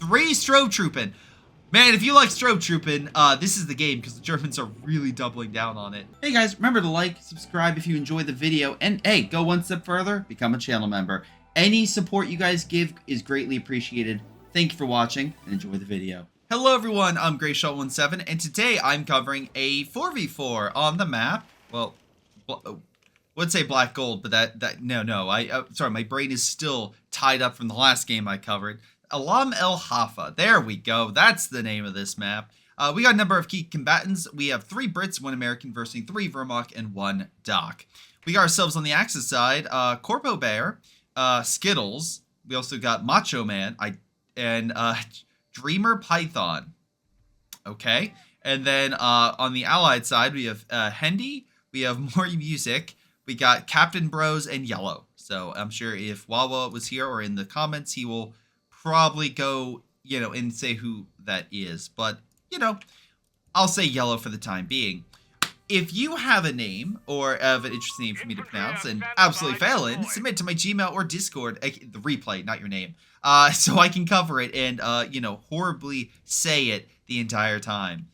3 Stoßtruppen. Man, if you like Stoßtruppen, this is the game because the Germans are really doubling down on it. Hey guys, remember to like, subscribe if you enjoyed the video, and hey, go one step further, become a channel member. Any support you guys give is greatly appreciated. Thank you for watching, and enjoy the video. Hello everyone, I'm Greyshot17, and today I'm covering a 4v4 on the map. Well, would say black gold, but sorry, my brain is still tied up from the last game I covered. Alam el Halfa. There we go. That's the name of this map. We got a number of key combatants. We have 3 Brits, 1 American versus 3 Vermont, and 1 Doc. We got ourselves on the Axis side, Corpo Bear, Skittles. We also got Macho Man, and Dreamer Python. Okay. And then on the Allied side, we have Hendy, we have More Music, we got Captain Bros, and Yellow. So I'm sure if Wawa was here or in the comments, he will probably go, and say who that is. But, I'll say Yellow for the time being. If you have a name or have an interesting name for me to pronounce and absolutely fail in, submit to my Gmail or Discord, the replay, not your name, so I can cover it and, horribly say it the entire time.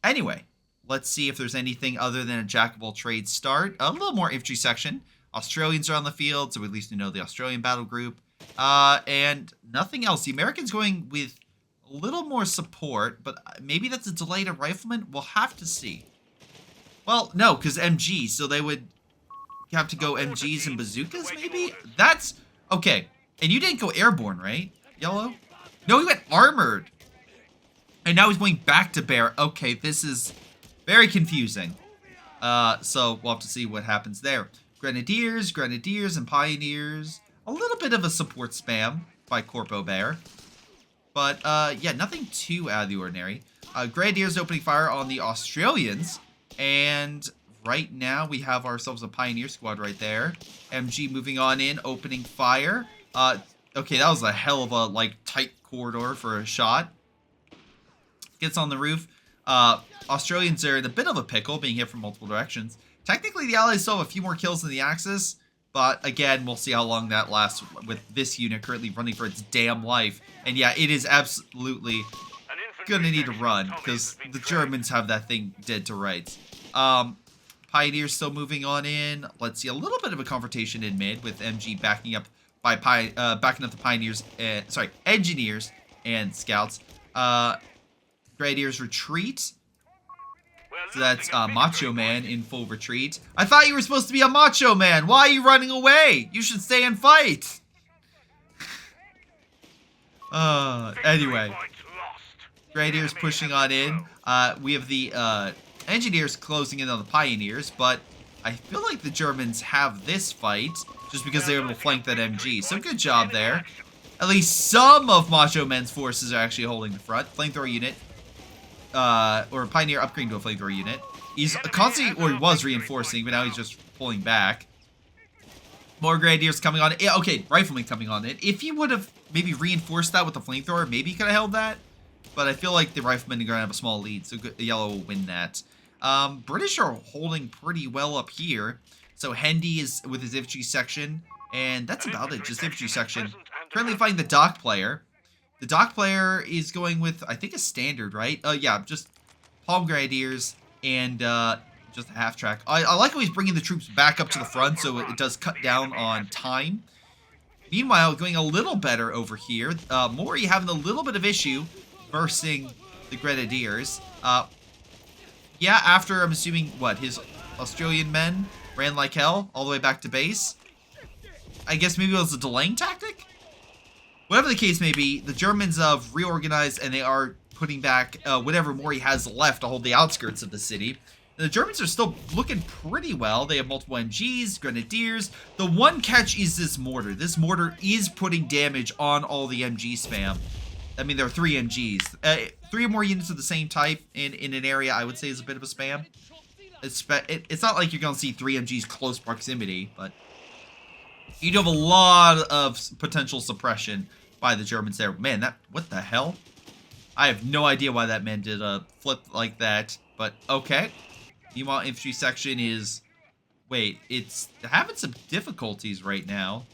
Anyway, let's see if there's anything other than a jack of all trades start. A little more infantry section. Australians are on the field, so at least we know the Australian battle group. And nothing else. The Americans going with a little more support, but maybe that's a delay to riflemen. We'll have to see. Well, no, because MG, so they would have to go MGs and bazookas, maybe? That's okay. And you didn't go airborne, right, Yellow? No, he went armored. And now he's going back to bear. Okay, this is very confusing. So we'll have to see what happens there. Grenadiers, and Pioneers. A little bit of a support spam by Corpo Bear. But, yeah, nothing too out of the ordinary. Grenadiers opening fire on the Australians. And right now we have ourselves a Pioneer squad right there. MG moving on in, opening fire. Okay, that was a hell of a, tight corridor for a shot. Gets on the roof. Australians are in a bit of a pickle, being hit from multiple directions. Technically, the Allies still have a few more kills in the Axis. But again, we'll see how long that lasts with this unit currently running for its damn life. And yeah, it is absolutely gonna need to run because the Germans have that thing dead to rights. Pioneers still moving on in. Let's see a little bit of a confrontation in mid with MG backing up by the Pioneers. Engineers and Scouts. Grenadiers retreat. So that's Macho Man in full retreat. I thought you were supposed to be a Macho Man. Why are you running away? You should stay and fight. Anyway. Grenadiers pushing on in. We have the Engineers closing in on the Pioneers, but I feel like the Germans have this fight just because they were able to flank that MG. So good job there. At least some of Macho Man's forces are actually holding the front. Flamethrower unit. Or Pioneer upgrading to a flamethrower unit. He's constantly, or he was reinforcing, but now he's just pulling back. More Grenadiers coming on it. Yeah, okay, Riflemen coming on it. If he would have maybe reinforced that with the flamethrower, maybe he could have held that. But I feel like the Riflemen are going to have a small lead, so Yellow will win that. British are holding pretty well up here. So Hendy is with his infantry section, and that's about it, just infantry section. Currently fighting the Doc player. The Doc player is going with, I think, a standard, right? Yeah, just Palm Grenadiers and just a half track. I like how he's bringing the troops back up to the front, so it does cut down on time. Meanwhile, going a little better over here. Mori having a little bit of issue versing the Grenadiers. Yeah, after, I'm assuming, his Australian men ran like hell all the way back to base. I guess maybe it was a delaying tactic? Whatever the case may be, the Germans have reorganized and they are putting back whatever more he has left to hold the outskirts of the city. And the Germans are still looking pretty well. They have multiple MGs, Grenadiers. The one catch is this mortar. This mortar is putting damage on all the MG spam. I mean, there are 3 MGs. 3 or more units of the same type in an area I would say is a bit of a spam. It's not like you're going to see 3 MGs close proximity, but you do have a lot of potential suppression by the Germans there. Man, what the hell? I have no idea why that man did a flip like that, but okay. Meanwhile, infantry section is... Wait, it's having some difficulties right now.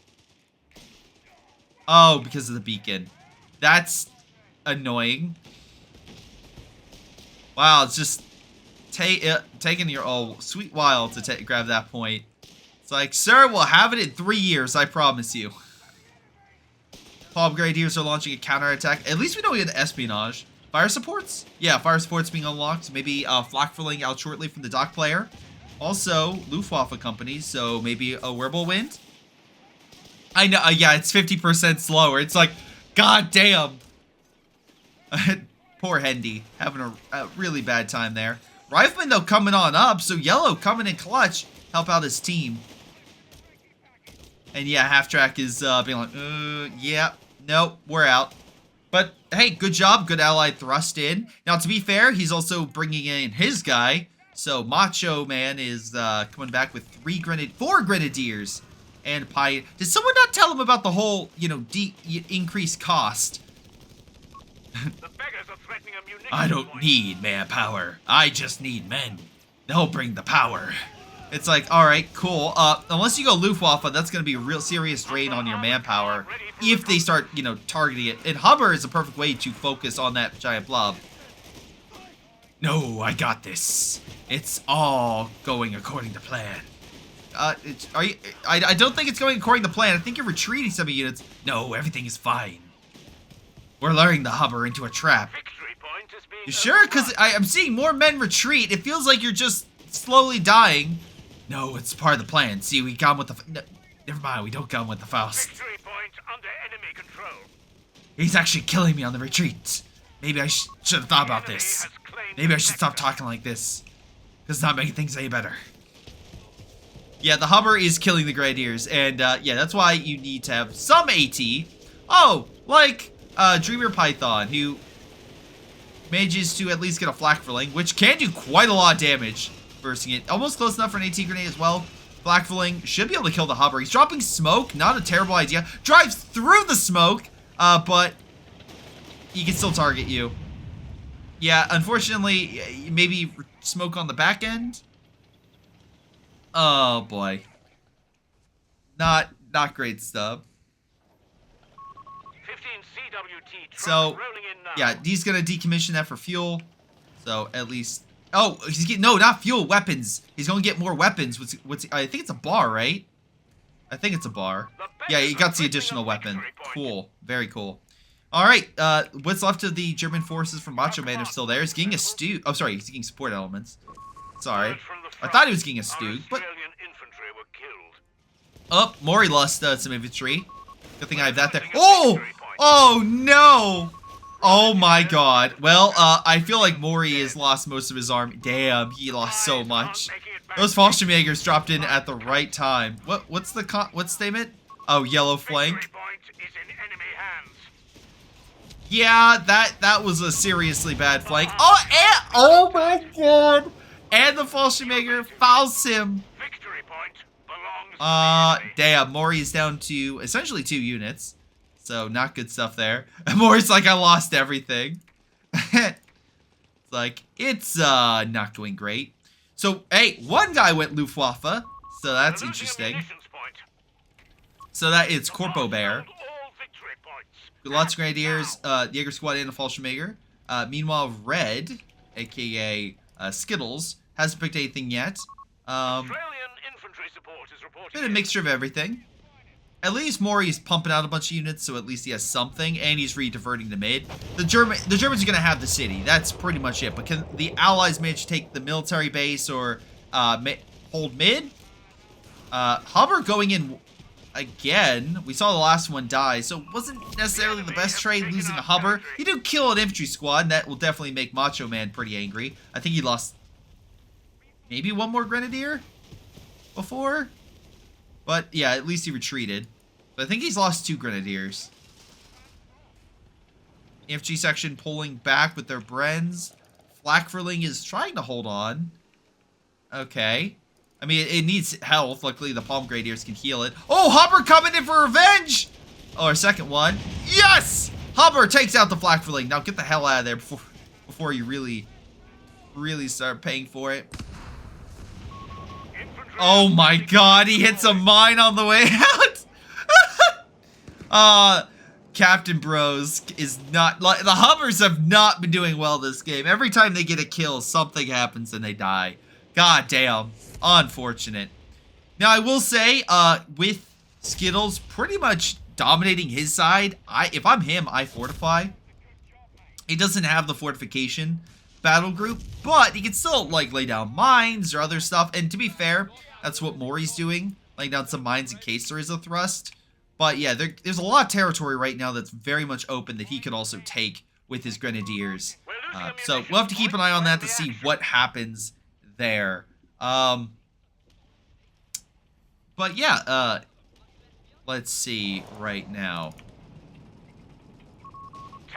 Oh, because of the beacon. That's annoying. Wow, it's just taking your sweet while to grab that point. It's like, sir, we'll have it in 3 years, I promise you. Palm Grenadiers are launching a counterattack. At least we know we had espionage. Fire supports? Yeah, fire supports being unlocked. Maybe flak filling out shortly from the dock player. Also, Luftwaffe companies, so maybe a whirlwind. I know, yeah, it's 50% slower. It's like, god damn. Poor Hendy, having a really bad time there. Rifleman, though, coming on up, so Yellow coming in clutch, help out his team. And yeah, Half-Track is being like, yeah, nope, we're out. But hey, good job, good ally thrust in. Now, to be fair, he's also bringing in his guy. So Macho Man is coming back with 4 Grenadiers and Pie. Did someone not tell him about the whole, you know, increased cost? The beggars are threatening a munitions I don't point. need manpower. I just need men. They'll bring the power. It's like, all right, cool. Unless you go Luftwaffe, that's going to be a real serious drain on your manpower if they start, you know, targeting it. And Hubber is a perfect way to focus on that giant blob. No, I got this. It's all going according to plan. I don't think it's going according to plan. I think you're retreating some units. No, everything is fine. We're luring the Hubber into a trap. Victory point is being You sure? Because I'm seeing more men retreat. It feels like you're just slowly dying. No, it's part of the plan. See, we got him with the... No, never mind, we don't got him with the Faust. Victory point under enemy control. He's actually killing me on the retreat. Maybe I should have thought about this. Maybe I should stop talking like this. Because it's not making things any better. Yeah, the Hubber is killing the Grenadiers. And, yeah, that's why you need to have some AT. Oh, like Dreamer Python, who manages to at least get a flak filling, which can do quite a lot of damage. Bursting it. Almost close enough for an AT grenade as well. Flak filling should be able to kill the Hubber. He's dropping smoke. Not a terrible idea. Drives through the smoke, but he can still target you. Yeah, unfortunately, maybe smoke on the back end. Oh boy. Not great stuff. 15 CWT trucks So, rolling in now. yeah, he's gonna decommission that for fuel. So at least, oh, he's getting, no, not fuel, weapons. He's gonna get more weapons. What's I think it's a bar, right? I think it's a bar. Yeah, he got the additional weapon. Cool, very cool. All right, what's left of the German forces from Macho Man are still there. He's getting a stew. Oh, sorry, he's getting support elements. Sorry, I thought he was getting a stew, but Infantry were killed. oh, Mori lost some infantry. Good thing I have that there. Oh, oh no. Oh my god. Well, I feel like Mori has lost most of his army. Damn, he lost so much. Those Fallschirmjägers dropped in at the right time. What's statement? Oh, yellow flank. Victory point is in enemy hands. Yeah, that was a seriously bad flank. Oh, and, oh my god. And the Fallschirmjäger fouls him. Victory point belongs to the enemy. Damn, Mori is down to essentially 2 units. So, not good stuff there. Mori's like, I lost everything. It's like, it's not going great. So, hey, one guy went Luftwaffe. So, that's We're losing a interesting. munitions point. So, that it's Corpo Bear. All victory points. Lots of Grenadiers, Jaeger Squad, and a Fallschirmjäger. Meanwhile, Red, aka Skittles, hasn't picked anything yet. Australian infantry support is reporting. Been a mixture of everything. At least Mori's pumping out a bunch of units, so at least he has something, and he's re-diverting to mid. The Germans are going to have the city. That's pretty much it. But can the Allies manage to take the military base or hold mid? Hubber going in again. We saw the last one die, so it wasn't necessarily the best trade losing a Hubber. He did kill an infantry squad, and that will definitely make Macho Man pretty angry. I think he lost maybe one more Grenadier before. But, yeah, at least he retreated. But I think he's lost 2 Grenadiers. Infantry section pulling back with their Brens. Flakverling is trying to hold on. Okay. I mean, it needs health. Luckily, the Palm Grenadiers can heal it. Oh, Hubber coming in for revenge! Oh, our second one. Yes! Hubber takes out the Flakverling. Now get the hell out of there before you really start paying for it. Oh my god, he hits a mine on the way out! Captain Bros is not like the Hummers have not been doing well this game. Every time they get a kill, something happens and they die. God damn, unfortunate. Now I will say, with Skittles pretty much dominating his side, if I'm him, I fortify. He doesn't have the fortification battle group, but he can still like lay down mines or other stuff. And to be fair, that's what Mori's doing, laying down some mines in case there is a thrust. But yeah, there's a lot of territory right now that's very much open that he could also take with his Grenadiers. So we'll have to keep an eye on that to see what happens there. But yeah, let's see right now.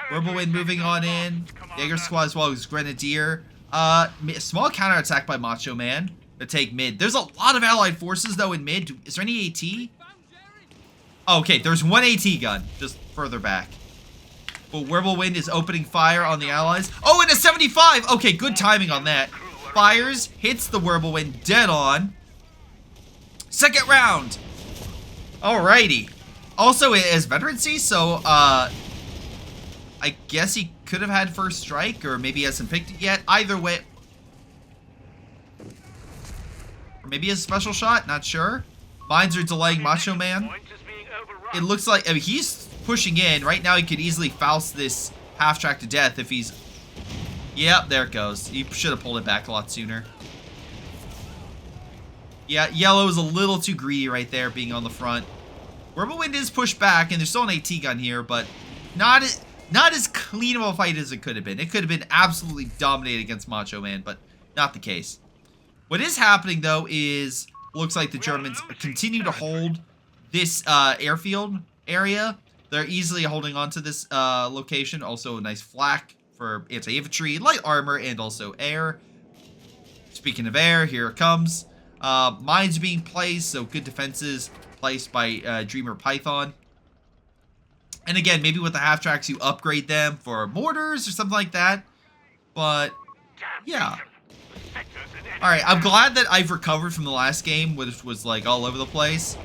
Whirlwind moving on in. Jaeger squad as well as Grenadier. Small counterattack by Macho Man to take mid. There's a lot of allied forces though in mid. Is there any AT? Oh, okay, there's one AT gun just further back. But Whirlwind is opening fire on the allies. Oh, and a 75! Okay, good timing on that. Fires, hits the Whirlwind dead on. Second round. Alrighty. Also, it has veterancy, so I guess he could have had first strike, or maybe he hasn't picked it yet. Either way. Or maybe he has a special shot, not sure. Mines are delaying Macho Man. It looks like, I mean, he's pushing in. Right now, he could easily Faust this half-track to death if he's... Yep, there it goes. He should have pulled it back a lot sooner. Yeah, yellow is a little too greedy right there, being on the front. Whirlwind is pushed back, and there's still an AT gun here, but not as clean of a fight as it could have been. It could have been absolutely dominated against Macho Man, but not the case. What is happening, though, is looks like the Germans continue to hold this airfield area. They're easily holding on to this location. Also, a nice flak for anti-infantry, light armor, and also air. Speaking of air, here it comes. Mines being placed, so good defenses placed by Dreamer Python. And again, maybe with the half-tracks, you upgrade them for mortars or something like that. But, yeah. Alright, I'm glad that I've recovered from the last game, which was, like, all over the place.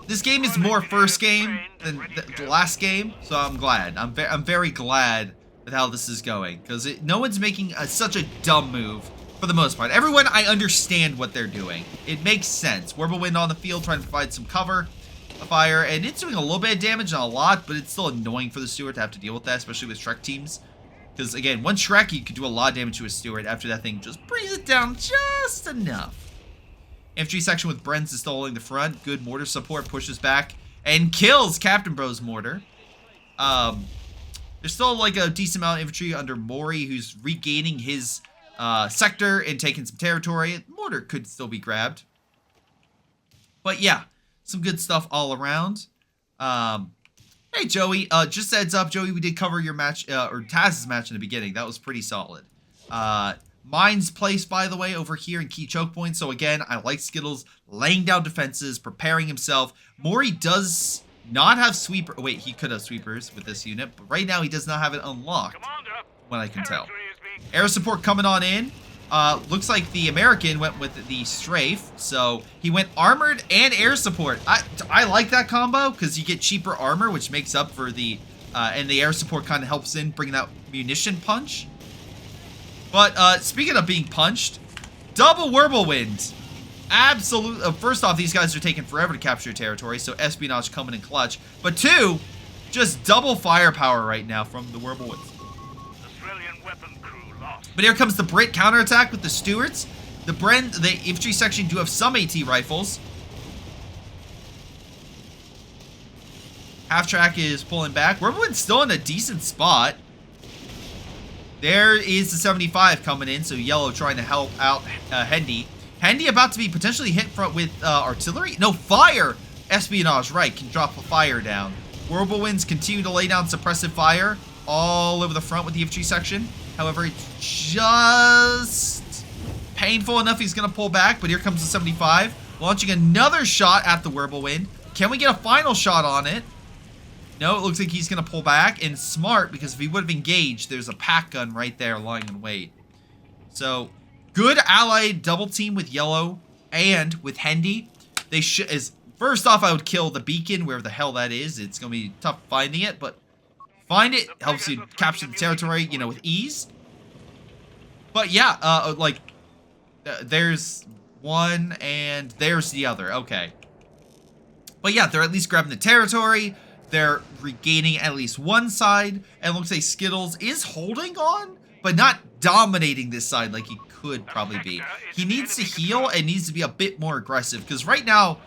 This game is more first game than the last game, so I'm glad. I'm very glad with how this is going, because no one's making such a dumb move for the most part. Everyone, I understand what they're doing. It makes sense. Whirlwind on the field trying to provide some cover, a fire, and it's doing a little bit of damage, not a lot, but it's still annoying for the Steward to have to deal with that, especially with Shrek teams. Because, again, one Shrek, you could do a lot of damage to a Steward after that thing just brings it down just enough. Infantry section with Brens is still holding the front. Good mortar support, pushes back and kills Captain Bro's mortar. There's still like a decent amount of infantry under Mori, who's regaining his sector and taking some territory. Mortar could still be grabbed. But yeah, some good stuff all around. Hey Joey, just a heads up, Joey, we did cover your match, or Taz's match in the beginning. That was pretty solid. Mines placed, by the way, over here in key choke points. So again, I like Skittles laying down defenses, preparing himself. Mori does not have sweeper. Oh, wait, he could have sweepers with this unit, but right now he does not have it unlocked, what I can tell. Air support coming on in. Looks like the American went with the strafe, so he went armored and air support. I like that combo because you get cheaper armor, which makes up for the and the air support kind of helps in bringing that munition punch. But speaking of being punched, double Whirlwind. Absolute. First off, these guys are taking forever to capture territory, so espionage coming in clutch. But two, just double firepower right now from the Whirlwinds. But here comes the Brit counterattack with the Stewards. The infantry section do have some AT rifles. Half-track is pulling back. Whirlwind's still in a decent spot. There is the 75 coming in, so yellow trying to help out Hendy. Hendy about to be potentially hit with artillery? No, fire! Espionage, right, can drop a fire down. Whirlwinds continue to lay down suppressive fire all over the front with the infantry section. However, it's just painful enough he's going to pull back, but here comes the 75. Launching another shot at the Whirlwind. Can we get a final shot on it? No, it looks like he's going to pull back, and smart, because if he would have engaged, there's a pack gun right there lying in wait. So, good allied double team with yellow and with Hendy. They should, as First off, I would kill the beacon, wherever the hell that is. It's going to be tough finding it, but find it helps you capture the territory, you know, with ease. But yeah, there's one and there's the other. Okay. But yeah, they're at least grabbing the territory. They're regaining at least one side. And it looks like Skittles is holding on, but not dominating this side like he could probably be. He needs to heal and needs to be a bit more aggressive, because right now,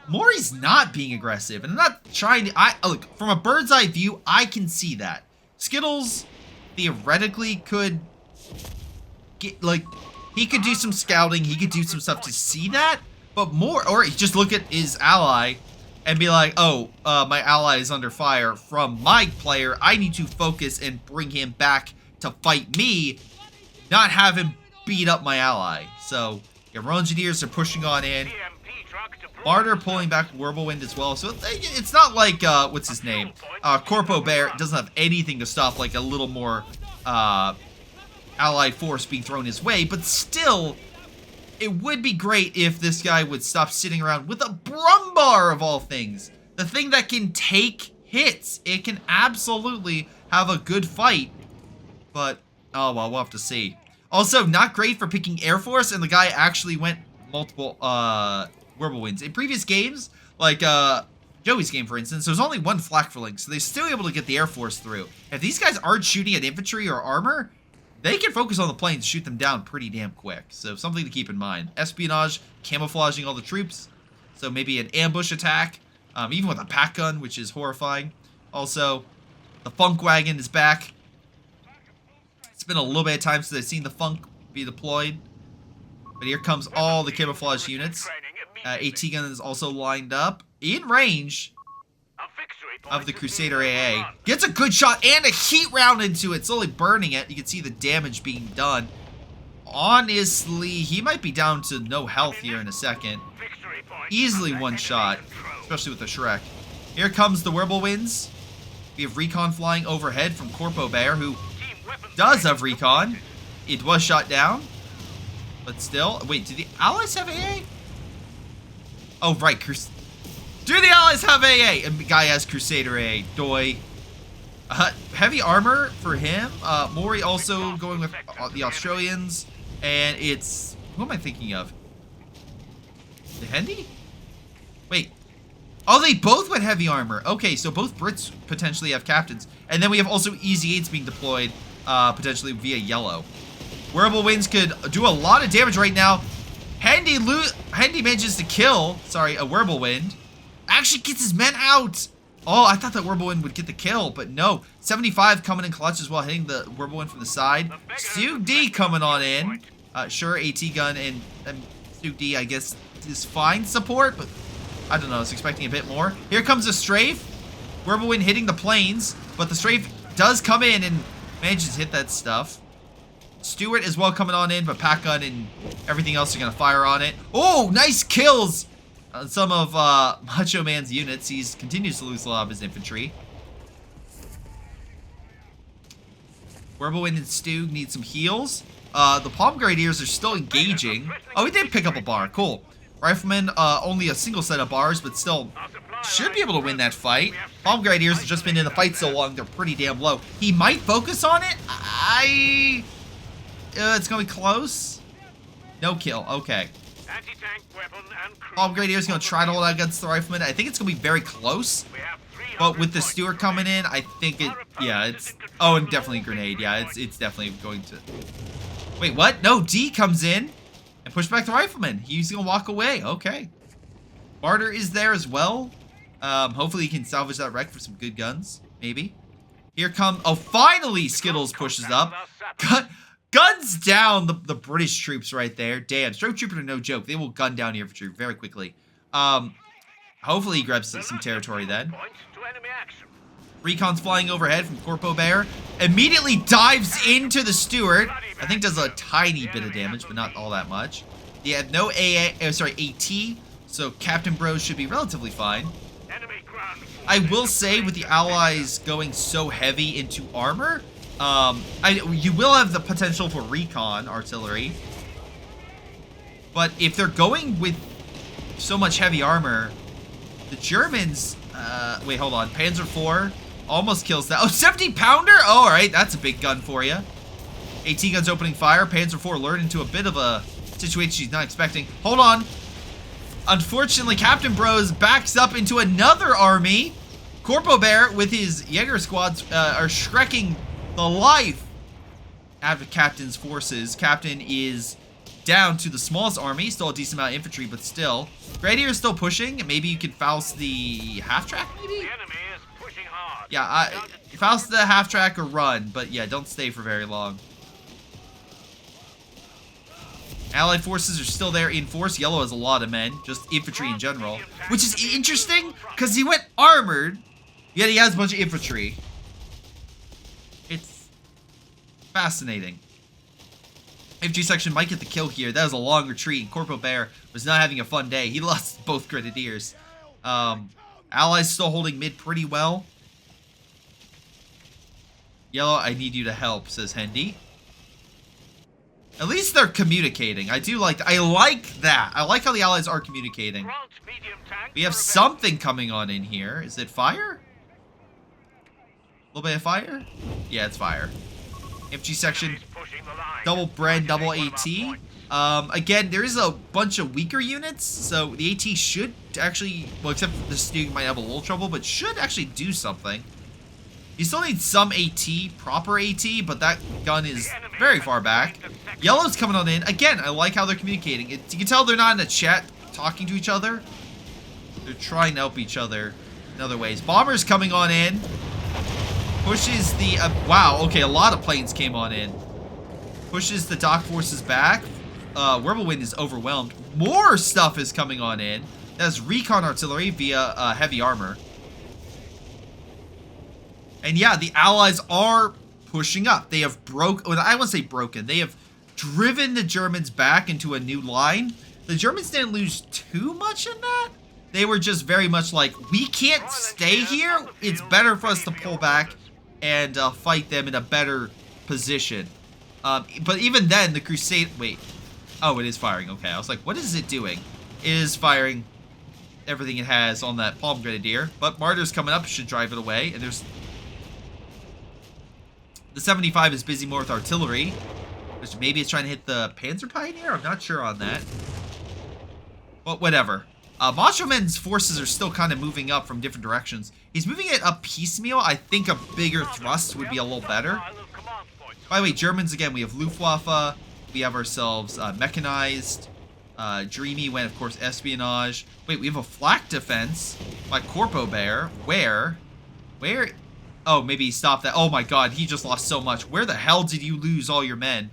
Mori's not being aggressive. And I'm not trying to... look, from a bird's eye view, I can see that. Skittles theoretically could get, like... He could do some scouting. He could do some stuff to see that. But more... Or just look at his ally and be like, oh, my ally is under fire from my player. I need to focus and bring him back to fight me, not have him beat up my ally. So, your engineers are pushing on in. Martyr pulling back Whirlwind as well. So, it's not like, what's his name? Corpo Bear doesn't have anything to stop, like, a little more, allied force being thrown his way. But still, it would be great if this guy would stop sitting around with a Brumbar of all things. The thing that can take hits. It can absolutely have a good fight. But, oh well, we'll have to see. Also, not great for picking Air Force, and the guy actually went multiple, Whirlwinds. In previous games, like, Joey's game, for instance, there's only one flak for Link, so they're still able to get the Air Force through. If these guys aren't shooting at infantry or armor, they can focus on the planes, shoot them down pretty damn quick. So, something to keep in mind. Espionage, camouflaging all the troops. So, maybe an ambush attack, even with a pack gun, which is horrifying. Also, the Funk Wagon is back. It's been a little bit of time since I've seen the Funk be deployed. But here comes all the camouflage units. AT gun is also lined up in range of the Crusader AA. Gets a good shot and a heat round into it, slowly burning it. You can see the damage being done. Honestly, he might be down to no health here in a second. Easily one shot, especially with the Shrek. Here comes the Whirlwinds. We have recon flying overhead from Corpo Bear, who does have recon. It was shot down. But still, wait, do the allies have AA? Oh, right, do the allies have AA? And the guy has Crusader AA. Doi. Heavy armor for him. Mori also going with the Australians. And it's... Who am I thinking of? The Hendy? Wait. Oh, they both went heavy armor. Okay, so both Brits potentially have captains. And then we have also Easy 8s being deployed, potentially via yellow. Whirlwinds could do a lot of damage right now. Hendy manages to kill, a Whirlwind. Actually gets his men out. Oh, I thought that Whirlwind would get the kill, but no. 75 coming in clutch as well, hitting the Whirlwind from the side. SgtD coming on in. Sure, AT gun and SgtD, I guess, is fine support, but I don't know, I was expecting a bit more. Here comes a strafe. Whirlwind hitting the planes, but the strafe does come in and manages to hit that stuff. Stewart as well coming on in, but Pack Gun and everything else are going to fire on it. Oh, nice kills on some of Macho Man's units. He continues to lose a lot of his infantry. Whirlwind and Stu need some heals. The Palm Grenadiers are still engaging. Oh, we did pick up a bar. Cool. Rifleman, only a single set of bars, but still should be able to win that fight. Palm Grenadiers have just been in the fight so long, they're pretty damn low. He might focus on it. It's going to be close. No kill. Okay. Palm Grenadiers going to try to hold out against the Rifleman. I think it's going to be very close. But with the Stewart coming in, I think it... Yeah, it's... Oh, and definitely a grenade. Yeah, it's definitely going to... Wait, what? No, D comes in and push back the Rifleman. He's going to walk away. Okay. Martyr is there as well. Hopefully he can salvage that wreck for some good guns. Maybe. Here come... Oh, finally Skittles pushes up. Guns down the British troops right there. Damn, Stroke Troopers are no joke. They will gun down the infantry very quickly. Hopefully he grabs some territory then. Recon's flying overhead from Corpo Bear. Immediately dives into the Stewart. I think does a tiny bit of damage, but not all that much. He had no AT, so Captain Bros should be relatively fine. I will say, with the allies going so heavy into armor, you will have the potential for recon artillery. But if they're going with so much heavy armor, The Germans, wait, hold on. Panzer IV almost kills that. Oh, 70 pounder? Oh, all right, that's a big gun for you. AT guns opening fire. Panzer IV lured into a bit of a situation she's not expecting. Hold on. Unfortunately, Captain Bros backs up into another army. Corpo Bear with his Jaeger squads are shrekking the life out of Captain's forces. Captain is down to the smallest army. Still a decent amount of infantry, but still. Grenadier is still pushing. Maybe you could Faust the half-track, maybe? The enemy is pushing hard. Yeah, Faust the half-track or run. But yeah, don't stay for very long. Allied forces are still there in force. Yellow has a lot of men, just infantry in general. Which is interesting, because he went armored, yet he has a bunch of infantry. It's fascinating. Infantry section might get the kill here. That was a long retreat. Corporal Bear was not having a fun day. He lost both grenadiers. Allies still holding mid pretty well. Yellow, I need you to help, says Hendy. At least they're communicating. I do like that. I like that. I like how the Allies are communicating. We have something coming on in here. Is it fire? A little bit of fire? Yeah, it's fire. Infantry section. Double Bren, double AT. Again, there is a bunch of weaker units. So the AT should actually, well, except for the Stig might have a little trouble, but should actually do something. You still need some AT, proper AT, but that gun is very far back. Yellow's coming on in. Again, I like how they're communicating. You can tell they're not in a chat talking to each other. They're trying to help each other in other ways. Bomber's coming on in. Pushes the... wow, okay, a lot of planes came on in. Pushes the dock forces back. Wirbelwind is overwhelmed. More stuff is coming on in. That's recon artillery via heavy armor. And yeah, the Allies are pushing up. They have well, I won't say broken. They have driven the Germans back into a new line. The Germans didn't lose too much in that. They were just very much like, we can't stay here. It's better for us to pull back and fight them in a better position. But even then, the Crusade... Wait. Oh, it is firing. Okay, I was like, what is it doing? It is firing everything it has on that Palm Grenadier. But Martyr's coming up, should drive it away. And there's... The 75 is busy more with artillery. Which maybe it's trying to hit the Panzer Pioneer? I'm not sure on that. But whatever. Macho Man's forces are still kind of moving up from different directions. He's moving it up piecemeal. I think a bigger thrust would be a little better. By the way, Germans, again, we have Luftwaffe. We have ourselves mechanized. Dreamy went, of course, espionage. Wait, we have a flak defense by Corpo Bear. Where? Oh, maybe he stopped that. Oh my god, he just lost so much. Where the hell did you lose all your men?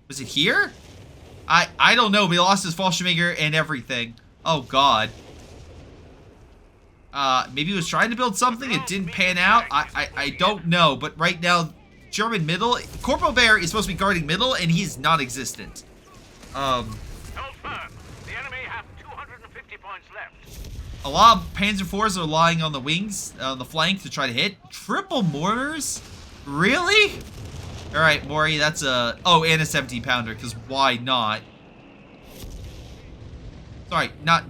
Was it here? I don't know, but he lost his Fallschirmjäger and everything. Oh god. Maybe he was trying to build something, it didn't pan out. I don't know, but right now, German middle, Corporal Bear is supposed to be guarding middle, and he's non-existent. Hold firm. The enemy have 250 points left. A lot of Panzer IVs are lying on the wings, on the flank to try to hit. Triple mortars? Really? Alright, Maury, that's a... Oh, and a 17 pounder, because why not? Sorry, not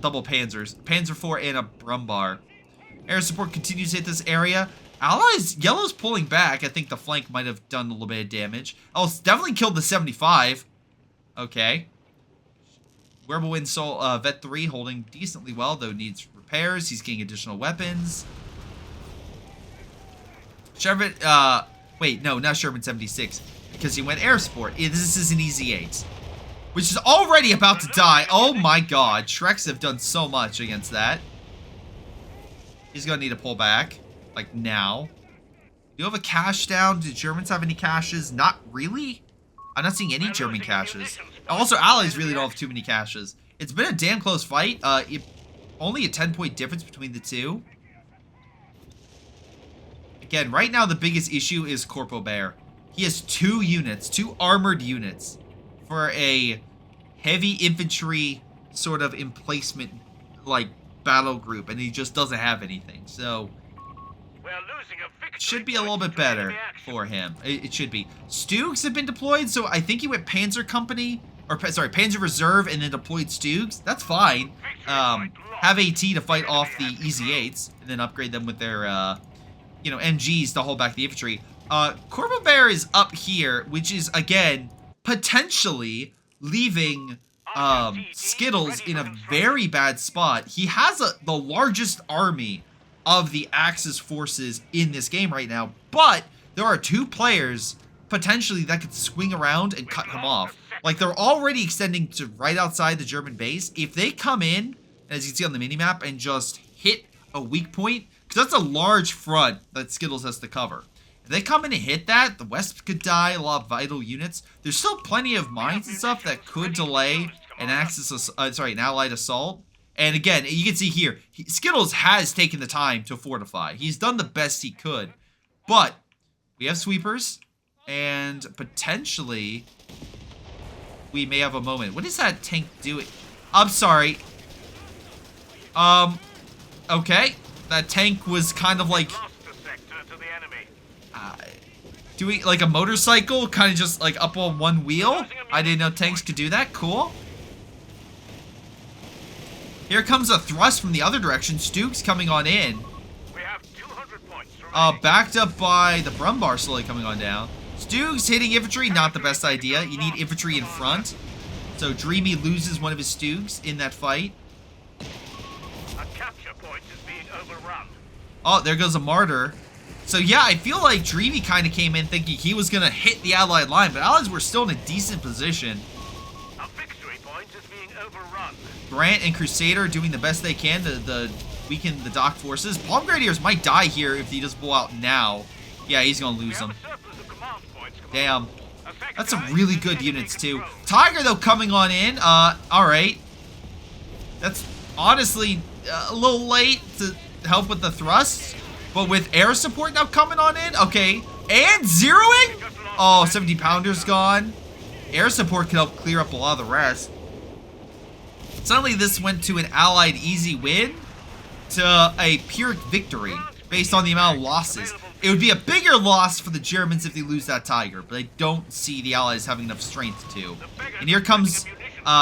double Panzers. Panzer IV and a Brumbar. Air support continues to hit this area. Allies, Yellow's pulling back. I think the flank might have done a little bit of damage. Oh, it's definitely killed the 75. Okay. Wirbelwind Soul, Vet 3 holding decently well, though needs repairs. He's getting additional weapons. Sherman, wait, no, not Sherman 76, because he went air support. This is an easy 8, which is already about to die. Oh my god, Shreks have done so much against that. He's gonna need to pull back, like now. Do you have a cache down? Do Germans have any caches? Not really. I'm not seeing any German caches. Also, Allies really don't have too many caches. It's been a damn close fight. Only a 10-point difference between the two. Again, right now the biggest issue is Corpo Bear. He has 2 units, 2 armored units for a heavy infantry sort of emplacement, like, battle group, and he just doesn't have anything. So, it should be a little bit better for him. It should be. Stoogs have been deployed, so I think he went Panzer Company Panzer Reserve and then deployed Stoogs. That's fine. Have AT to fight off the Easy 8s and then upgrade them with their, MGs to hold back the infantry. Corvo Bear is up here, which is, again, potentially leaving Skittles in a very bad spot. He has the largest army of the Axis forces in this game right now, but there are 2 players potentially that could swing around and cut him off. Like, they're already extending to right outside the German base. If they come in, as you can see on the minimap, and just hit a weak point, because that's a large front that Skittles has to cover. If they come in and hit that, the West could die, a lot of vital units. There's still plenty of mines and stuff that could delay an allied assault. And again, you can see here, Skittles has taken the time to fortify. He's done the best he could. But we have sweepers, and potentially we may have a moment. What is that tank doing? I'm sorry. Okay. That tank was kind of like doing like a motorcycle, kind of just like up on one wheel. I didn't know tanks could do that. Cool. Here comes a thrust from the other direction. Stoogs coming on in. We have 200 points remaining. Backed up by the Brumbar slowly coming on down. Stoogs hitting infantry, not the best idea. You need infantry in front. So Dreamy loses one of his Stoogs in that fight. A capture point is being overrun. Oh, there goes a Martyr. So yeah, I feel like Dreamy kind of came in thinking he was going to hit the Allied line, but Allies were still in a decent position. A victory point is being overrun. Grant and Crusader doing the best they can to weaken the dock forces. Palm Grenadiers might die here if he does blow out now. Yeah, he's going to lose them. Damn. That's some really good units, too. Tiger, though, coming on in. Alright. That's honestly a little late to help with the thrusts. But with air support now coming on in. Okay. And zeroing? Oh, 70-pounder's gone. Air support can help clear up a lot of the rest. Suddenly, this went to an Allied easy win to a Pyrrhic victory based on the amount of losses. It would be a bigger loss for the Germans if they lose that Tiger, but I don't see the Allies having enough strength to. And here comes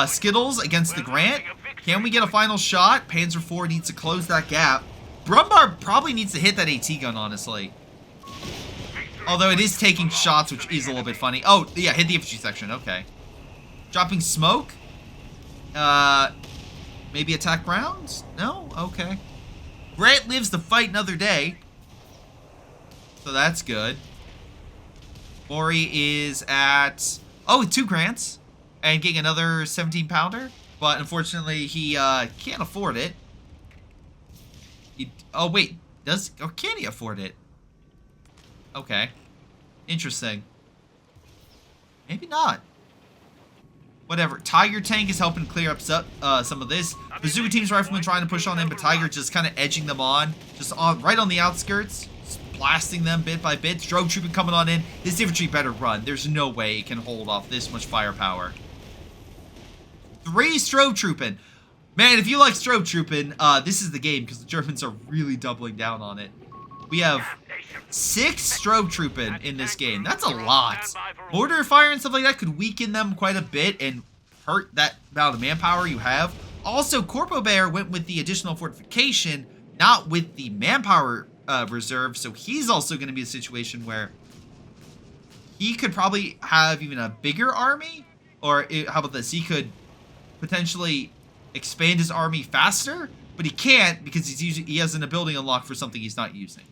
Skittles against the Grant. Can we get a final shot? Panzer IV needs to close that gap. Brumbar probably needs to hit that AT gun, honestly. Although it is taking shots, which is a little bit funny. Oh, yeah, hit the infantry section. Okay. Dropping smoke. Maybe attack rounds? No? Okay. Grant lives to fight another day. So that's good. Maury is at... Oh, 2 Grants. And getting another 17-pounder. But unfortunately, he can't afford it. Oh, wait. Does... Or can he afford it? Okay. Interesting. Maybe not. Whatever. Tiger tank is helping clear up some of this. Bazooka team's riflemen trying to push on in, but Tiger just kind of edging them on. Just right on the outskirts. Just blasting them bit by bit. Strobe trooping coming on in. This infantry better run. There's no way it can hold off this much firepower. 3 strobe trooping. Man, if you like strobe trooping, this is the game because the Germans are really doubling down on it. We have 6 strobe trooping in this game. That's a lot. Mortar fire and stuff like that could weaken them quite a bit and hurt that amount of manpower you have. Also, Corpo Bear went with the additional fortification, not with the manpower reserve, so he's also going to be a situation where he could probably have even a bigger army, or how about this? He could potentially expand his army faster, but he can't because he has an ability unlocked for something he's not using.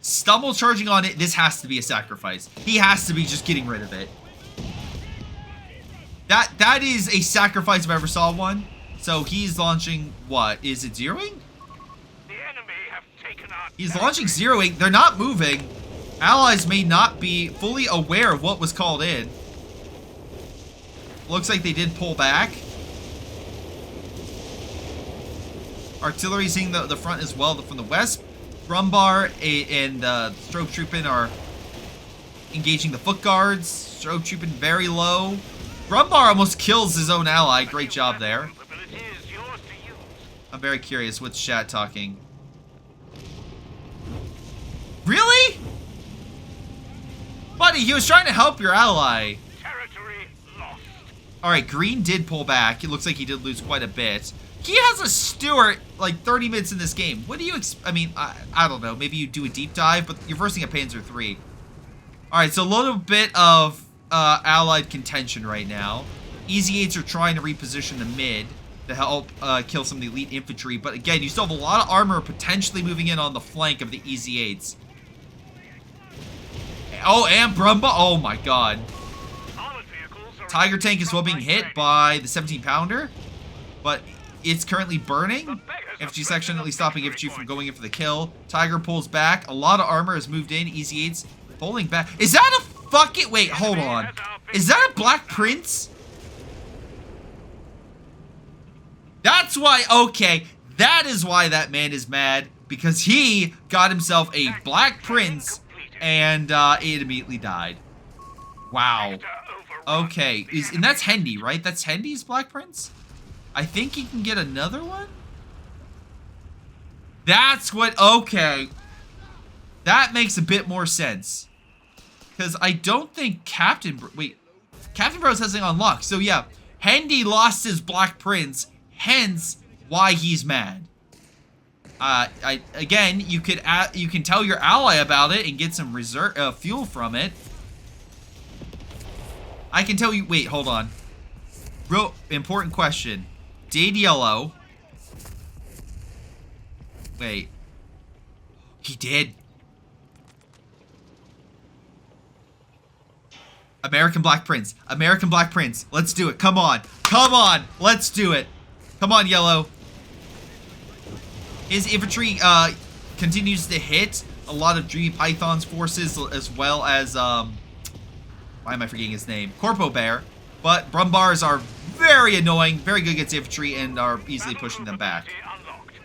Stumble charging on it. This has to be a sacrifice. He has to be just getting rid of it. That is a sacrifice if I ever saw one. So he's launching what? Is it zeroing? The enemy have taken our He's launching zeroing. They're not moving. Allies may not be fully aware of what was called in. Looks like they did pull back. Artillery seeing the front as well from the west. Brumbar and Strobe Trooping are engaging the foot guards. Strobe Trooping very low. Brumbar almost kills his own ally. Great job there. I'm very curious. What's chat talking? Really? Buddy, he was trying to help your ally. territory lost. Alright, green did pull back. It looks like he did lose quite a bit. He has a Stuart like 30 minutes in this game. What do you I mean, I don't know. Maybe you do a deep dive, but you're versing a Panzer III. Alright, so a little bit of allied contention right now. Easy 8s are trying to reposition the mid to help kill some of the elite infantry. But again, you still have a lot of armor potentially moving in on the flank of the Easy 8s. Oh, and Brumba. Oh my god. Tiger tank is well being hit by the 17-pounder, but it's currently burning. Infantry section at least stopping infantry from going in for the kill. Tiger pulls back. A lot of armor has moved in. Easy 8s pulling back. Is that a fucking... Wait, hold on. Is that a Black Prince? That's why... Okay, that is why that man is mad. Because he got himself a Black Prince and it immediately died. Wow. Okay, and that's Hendy, right? That's Hendy's Black Prince? I think he can get another one? That's what... Okay. That makes a bit more sense. Because I don't think Captain... Wait. Captain Bros hasn't unlocked. So yeah, Hendy lost his Black Prince. Hence, why he's mad. Again, you can tell your ally about it and get some reserve fuel from it. I can tell you... Wait, hold on. Real important question. Did yellow... Wait. He did. American Black Prince. American Black Prince. Let's do it. Come on. Come on. Let's do it. Come on, yellow. His infantry continues to hit a lot of Dreamy Python's forces, as well as... why am I forgetting his name? Corpo Bear. But Brumbars are very annoying, very good against infantry, and are easily pushing them back.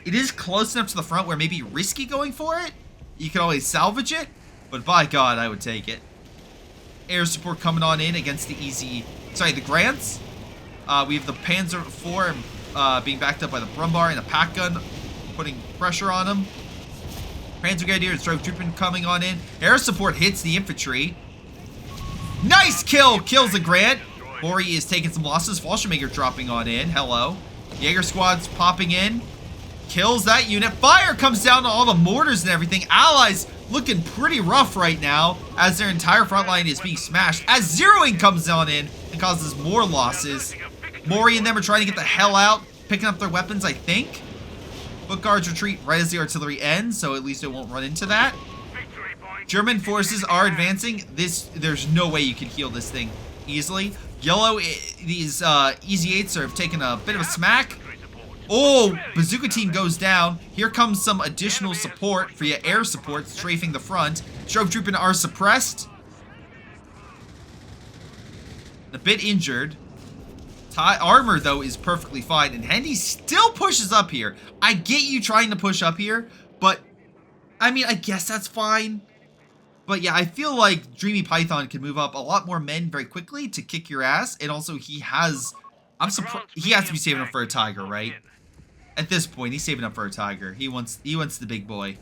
It is close enough to the front where maybe risky going for it. You can always salvage it, but by God, I would take it. Air support coming on in against the the Grants. We have the Panzer IV being backed up by the Brumbar and the Pack Gun, putting pressure on them. Panzer Grenadier and Stoßtruppen coming on in. Air support hits the infantry. Nice kill! Kills the Grant. Mori is taking some losses. Fallschirmjäger dropping on in. Hello. Jaeger squad's popping in. Kills that unit. Fire comes down to all the mortars and everything. Allies looking pretty rough right now as their entire front line is being smashed. As zeroing comes on in and causes more losses. Mori and them are trying to get the hell out. Picking up their weapons, I think. Foot guards retreat right as the artillery ends, so at least it won't run into that. German forces are advancing. There's no way you can heal this thing easily. Yellow, these Easy 8s have taken a bit of a smack. Oh, bazooka team goes down. Here comes some additional support for your air support strafing the front. Stoßtruppen are suppressed. A bit injured. Armor, though, is perfectly fine. And Hendy still pushes up here. I get you trying to push up here, but I mean, I guess that's fine. But yeah, I feel like Dreamy Python can move up a lot more men very quickly to kick your ass. And also, he has... I'm surprised... He has to be saving up for a Tiger, right? At this point, he's saving up for a Tiger. He wants the big boy.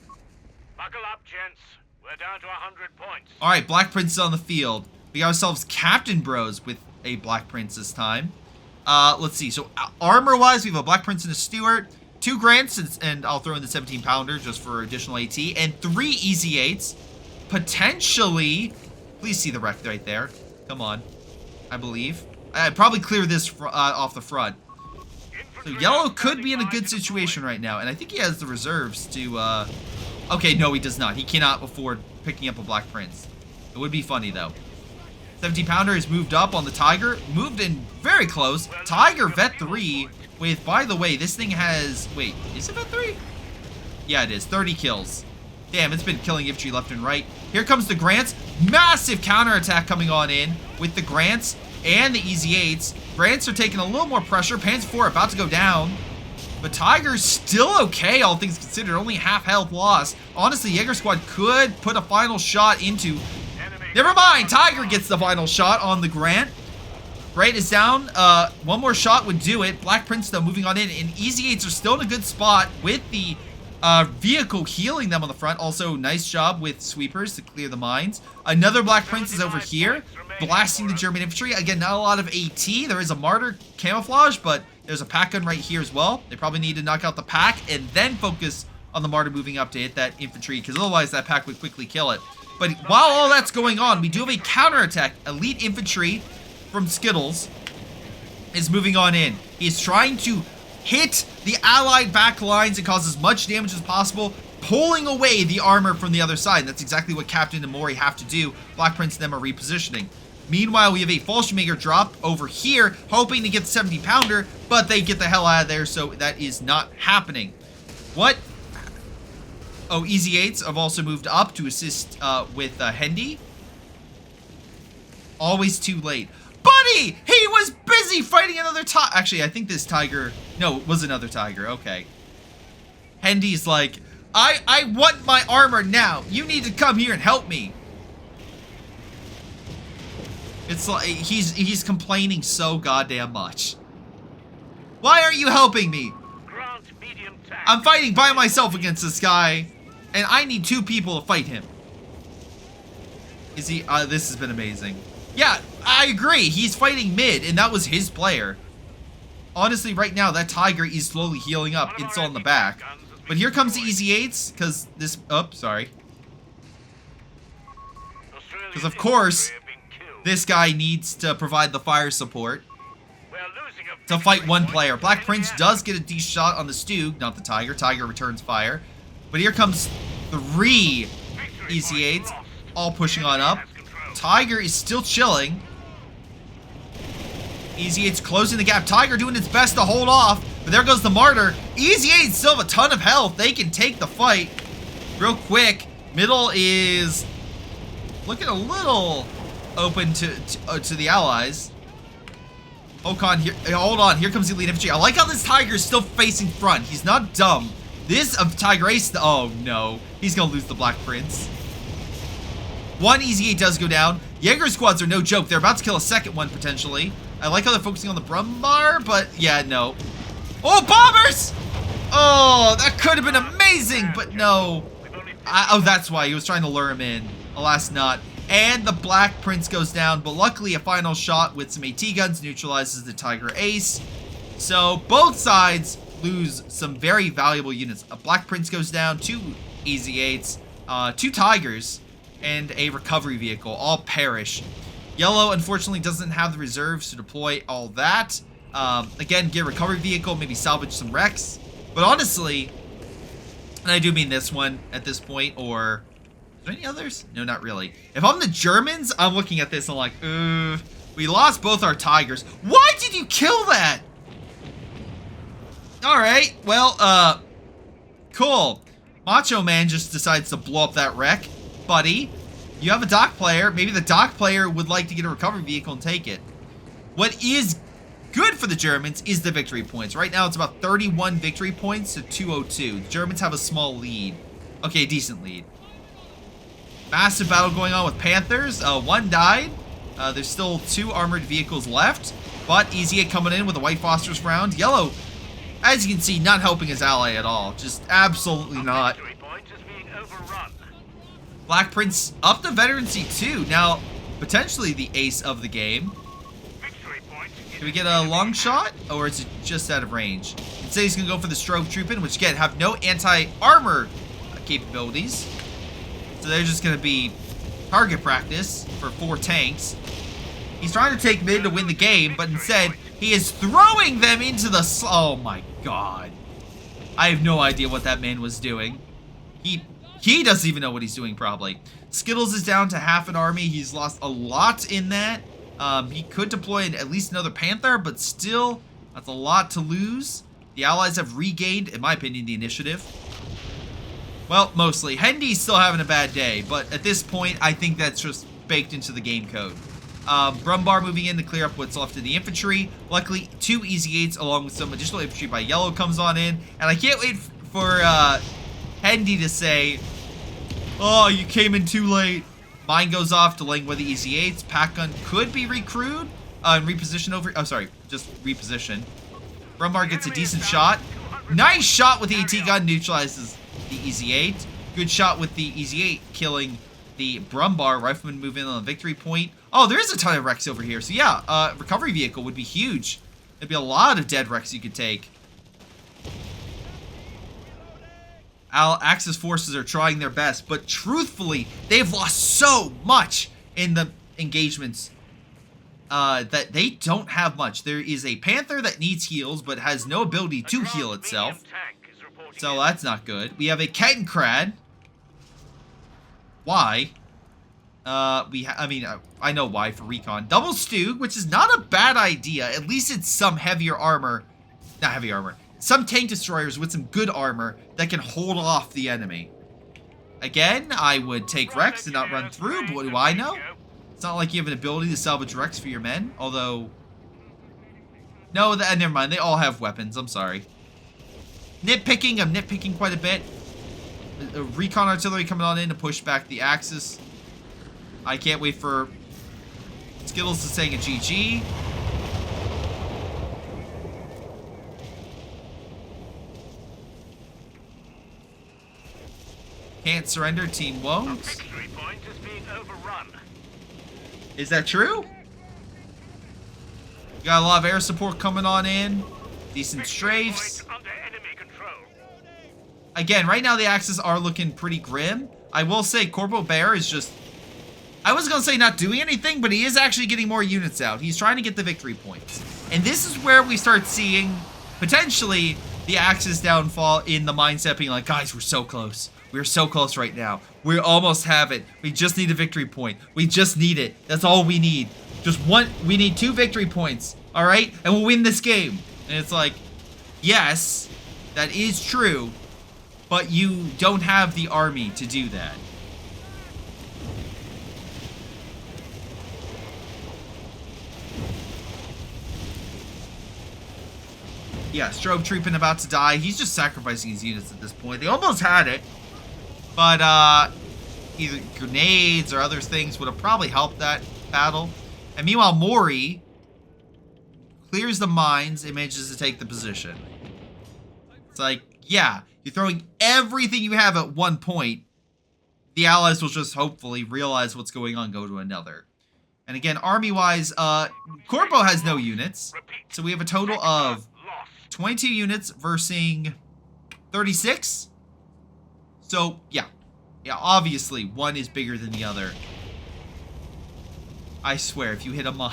Buckle up, gents. We're down to 100 points. Alright, Black Prince on the field. We got ourselves Captain Bros with a Black Prince this time. Let's see. So, armor-wise, we have a Black Prince and a Stuart. 2 Grants, and I'll throw in the 17-pounder just for additional AT. And 3 Easy 8s. Potentially, please see the wreck right there. Come on, I believe. I'd probably clear this off the front. So yellow could be in a good situation right now, and I think he has the reserves to. Okay, no, he does not. He cannot afford picking up a Black Prince. It would be funny though. 17-pounder has moved up on the Tiger, moved in very close. Tiger Vet 3 with, by the way, this thing has. Wait, is it Vet 3? Yeah, it is. 30 kills. Damn, it's been killing infantry left and right. Here comes the Grants. Massive counterattack coming on in with the Grants and the Easy 8s. Grants are taking a little more pressure. Panzer IV about to go down. But Tiger's still okay, all things considered. Only half health loss. Honestly, Jaeger Squad could put a final shot into... Never mind! Tiger gets the final shot on the Grant. Grant is down. One more shot would do it. Black Prince, though, moving on in. And Easy 8s are still in a good spot with the... vehicle healing them on the front. Also, nice job with sweepers to clear the mines. Another Black Prince is over here, blasting the German infantry. Again, not a lot of AT. There is a Martyr camouflage, but there's a pack gun right here as well. They probably need to knock out the pack and then focus on the Martyr moving up to hit that infantry, because otherwise that pack would quickly kill it. But while all that's going on, we do have a counterattack. Elite infantry from Skittles is moving on in. He's trying to hit the allied back lines and cause as much damage as possible, pulling away the armor from the other side. That's exactly what Captain and Mori have to do. Black Prince and them are repositioning. Meanwhile, we have a Fallschirmjäger drop over here, hoping to get the 70-pounder, but they get the hell out of there, so that is not happening. What? Oh, Easy 8s have also moved up to assist with Hendy. Always too late. Buddy! He was busy fighting another tiger. Actually, I think this tiger... No, it was another tiger. Okay. Hendy's like, I want my armor now. You need to come here and help me. It's like he's complaining so goddamn much. Why aren't you helping me? I'm fighting by myself against this guy, and I need 2 people to fight him. Is he? This has been amazing. Yeah, I agree. He's fighting mid, and that was his player. Honestly, right now, that tiger is slowly healing up. It's on the back. But here comes the Easy 8s, because this... Oh, sorry. Because, of course, this guy needs to provide the fire support to fight one player. Black Prince does get a decent shot on the Stug, not the tiger. Tiger returns fire. But here comes 3 Easy 8s, all pushing on up. Tiger is still chilling. Easy 8's closing the gap. Tiger doing its best to hold off. But there goes the Martyr. Easy 8 still have a ton of health. They can take the fight real quick. Middle is looking a little open to the allies. Okan here. Hold on. Here comes the elite infantry. I like how this Tiger is still facing front. He's not dumb. This of Tiger Ace. Oh no. He's going to lose the Black Prince. 1 Easy 8 does go down. Jaeger squads are no joke. They're about to kill a second one, potentially. I like how they're focusing on the Brumbar, but yeah, no. Oh, bombers! Oh, that could have been amazing, but no. Oh, that's why. He was trying to lure him in. Alas, not. And the Black Prince goes down, but luckily a final shot with some AT guns neutralizes the Tiger Ace. So both sides lose some very valuable units. A Black Prince goes down, 2 Easy 8s, 2 Tigers, and a recovery vehicle, all perish. Yellow, unfortunately, doesn't have the reserves to deploy all that. Again, get a recovery vehicle, maybe salvage some wrecks. But honestly, and I do mean this one at this point, or... Are there any others? No, not really. If I'm the Germans, I'm looking at this and I'm like, we lost both our Tigers. Why did you kill that? Alright, well, cool. Macho Man just decides to blow up that wreck. Buddy, you have a dock player. Maybe the dock player would like to get a recovery vehicle and take it. What is good for the Germans is the victory points. Right now, it's about 31 victory points to 202. The Germans have a small lead. Okay, decent lead. Massive battle going on with Panthers. 1 died. There's still 2 armored vehicles left. But Easy 8 coming in with a White Phosphorus round. Yellow, as you can see, not helping his ally at all. Just absolutely not. Black Prince up to veterancy 2. Now, potentially the ace of the game. Can we get a long shot? Or is it just out of range? Instead, he's going to go for the Stoßtruppen, which, again, have no anti-armor capabilities. So they're just going to be target practice for 4 tanks. He's trying to take mid to win the game, but instead, he is throwing them into the... Oh, my God. I have no idea what that man was doing. He doesn't even know what he's doing, probably. Skittles is down to half an army. He's lost a lot in that. He could deploy at least another Panther, but still, that's a lot to lose. The Allies have regained, in my opinion, the initiative. Well, mostly. Hendy's still having a bad day, but at this point, I think that's just baked into the game code. Brumbar moving in to clear up what's left in the infantry. Luckily, 2 Easy 8s along with some additional infantry by Yellow comes on in. And I can't wait for Hendy to say, oh, you came in too late. Mine goes off, delaying with the Easy 8s. Pack gun could be recrewed and reposition over... Oh, sorry, just reposition. Brumbar gets a decent shot. Nice shot with the AT gun, neutralizes the Easy 8. Good shot with the Easy 8, killing the Brumbar. Rifleman moving in on the victory point. Oh, there's a ton of wrecks over here. So yeah, recovery vehicle would be huge. There'd be a lot of dead wrecks you could take. Axis forces are trying their best, but truthfully, they've lost so much in the engagements that they don't have much. There is a Panther that needs heals, but has no ability to heal itself. So that's not good. We have a Kettenkrad. Why? I know why for recon. Double Stug, which is not a bad idea. At least it's some heavier armor. Not heavy armor. Some tank destroyers with some good armor that can hold off the enemy. Again, I would take Rex and not run through, but what do I know? It's not like you have an ability to salvage Rex for your men, although... No, never mind. They all have weapons. I'm sorry. Nitpicking. I'm nitpicking quite a bit. Recon artillery coming on in to push back the Axis. I can't wait for Skittles to saying a GG. Can't surrender, team won't. Victory point is being overrun. Is that true? Got a lot of air support coming on in. Decent strafes. Under enemy control. Again, right now the Axis are looking pretty grim. I will say Corporal Bear is just... I was going to say not doing anything, but he is actually getting more units out. He's trying to get the victory points. And this is where we start seeing, potentially, the Axis downfall in the mindset being like, guys, we're so close. We're so close right now. We almost have it. We just need a victory point. We just need it. That's all we need. Just one. We need 2 victory points. All right? And we'll win this game. And it's like, yes, that is true. But you don't have the army to do that. Yeah, Strobe Trooping about to die. He's just sacrificing his units at this point. They almost had it. But either grenades or other things would have probably helped that battle. And meanwhile, Mori clears the mines and manages to take the position. It's like, yeah, you're throwing everything you have at one point. The Allies will just hopefully realize what's going on, go to another. And again, army-wise, Corpo has no units. So we have a total of 22 units versus 36. So, yeah. Yeah, obviously, one is bigger than the other. I swear, if you hit a mine...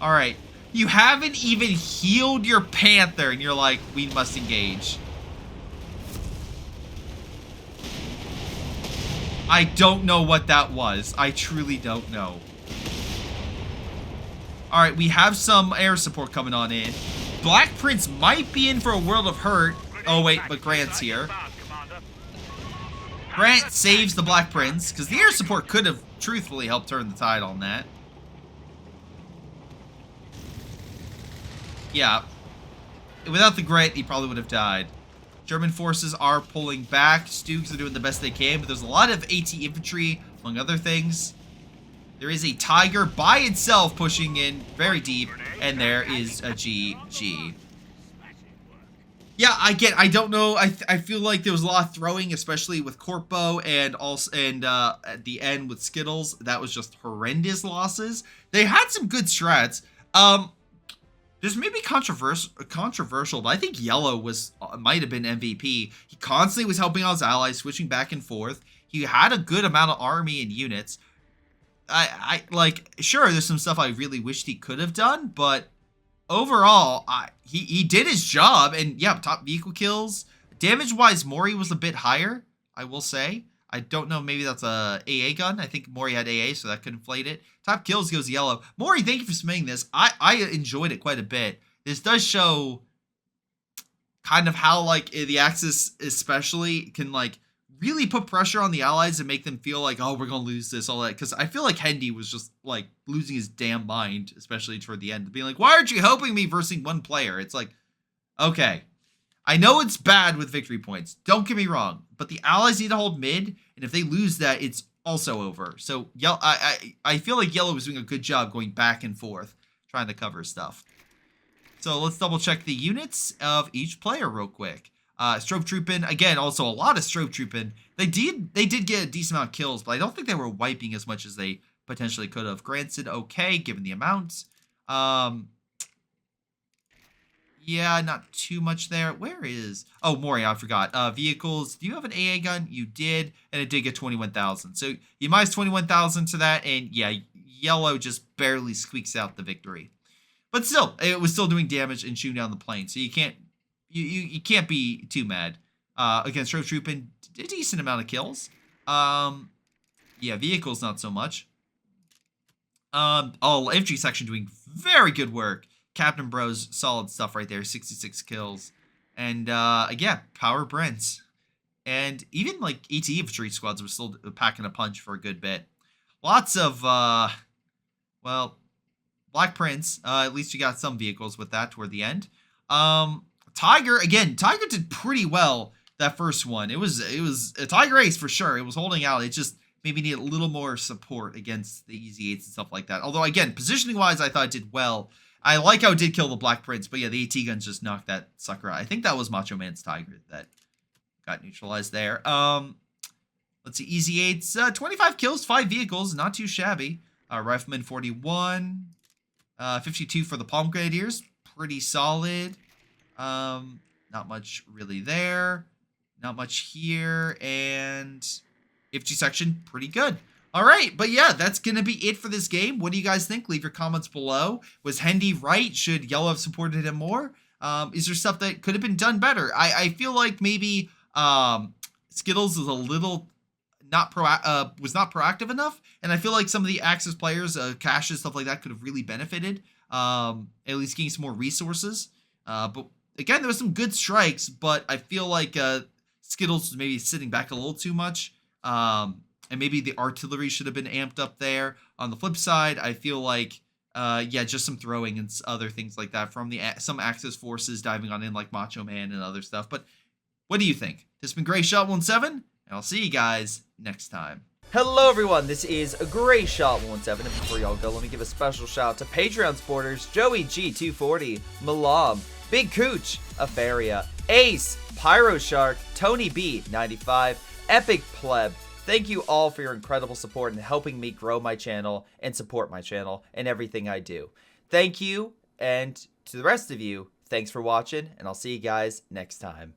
Alright. You haven't even healed your Panther, and you're like, we must engage. I don't know what that was. I truly don't know. Alright, we have some air support coming on in. Black Prince might be in for a world of hurt. Oh, wait, but Grant's here. Grant saves the Black Prince, because the air support could have truthfully helped turn the tide on that. Yeah. Without the Grant, he probably would have died. German forces are pulling back. Stugs are doing the best they can, but there's a lot of AT infantry, among other things. There is a Tiger by itself pushing in very deep, and there is a GG. Yeah, I don't know. I feel like there was a lot of throwing, especially with Corpo and also at the end with Skittles. That was just horrendous losses. They had some good strats. There's maybe controversial, but I think Yellow might have been MVP. He constantly was helping out his allies, switching back and forth. He had a good amount of army and units. Sure, there's some stuff I really wished he could have done, but overall, he did his job, and yeah, top vehicle kills. Damage-wise, Mori was a bit higher, I will say. I don't know, maybe that's a AA gun. I think Mori had AA, so that could inflate it. Top kills goes Yellow. Mori, thank you for submitting this. I enjoyed it quite a bit. This does show kind of how, like, the Axis especially can, like, really put pressure on the Allies and make them feel like, oh, we're gonna lose this, all that. Because I feel like Hendy was just, like, losing his damn mind, especially toward the end. Being like, why aren't you helping me versus one player? It's like, okay. I know it's bad with victory points. Don't get me wrong. But the Allies need to hold mid, and if they lose that, it's also over. So I feel like Yellow was doing a good job going back and forth, trying to cover stuff. So let's double check the units of each player real quick. Stoßtruppen, again, also a lot of Stoßtruppen. They did get a decent amount of kills, but I don't think they were wiping as much as they potentially could have. Granted, okay, given the amounts. Yeah, not too much there. Where is... Oh, Mori, I forgot. Vehicles. Do you have an AA gun? You did, and it did get 21,000. So you minus 21,000 to that, and yeah, yellow just barely squeaks out the victory. But still, it was still doing damage and shooting down the plane, so you can't be too mad. Against Stoßtruppen, a decent amount of kills. Yeah, vehicles not so much. Infantry section doing very good work. Captain Bros, solid stuff right there. 66 kills. And, yeah, power Brents. And even, like, ET infantry squads were still packing a punch for a good bit. Lots of, well, Black Prince. At least you got some vehicles with that toward the end. Tiger, again, Tiger did pretty well that first one. It was a Tiger ace for sure. It was holding out. It just maybe needed a little more support against the easy 8s and stuff like that. Although, again, positioning-wise, I thought it did well. I like how it did kill the Black Prince, but yeah, the AT guns just knocked that sucker out. I think that was Macho Man's Tiger that got neutralized there. Let's see, easy 8s, 25 kills, 5 vehicles, not too shabby. Rifleman 41, 52 for the Palm Grenadiers, pretty solid. Not much really there, not much here, and infantry section, pretty good. All right, but yeah, that's going to be it for this game. What do you guys think? Leave your comments below. Was Hendy right? Should Yellow have supported him more? Is there stuff that could have been done better? I feel like maybe Skittles is a little was not proactive enough, and I feel like some of the Axis players, caches, stuff like that, could have really benefited. At least getting some more resources. But again, there was some good strikes, but I feel like Skittles was maybe sitting back a little too much. And maybe the artillery should have been amped up there. On the flip side, I feel like, yeah, just some throwing and other things like that from some Axis forces diving on in like Macho Man and other stuff. But what do you think? This has been Greyshot17, and I'll see you guys next time. Hello everyone, this is Greyshot17, and before y'all go, let me give a special shout out to Patreon supporters Joey G240, Milam, Big Cooch, Aphyria, Ace, Pyro Shark, Tonybee 95, Epic Pleb. Thank you all for your incredible support and helping me grow my channel and support my channel and everything I do. Thank you, and to the rest of you, thanks for watching, and I'll see you guys next time.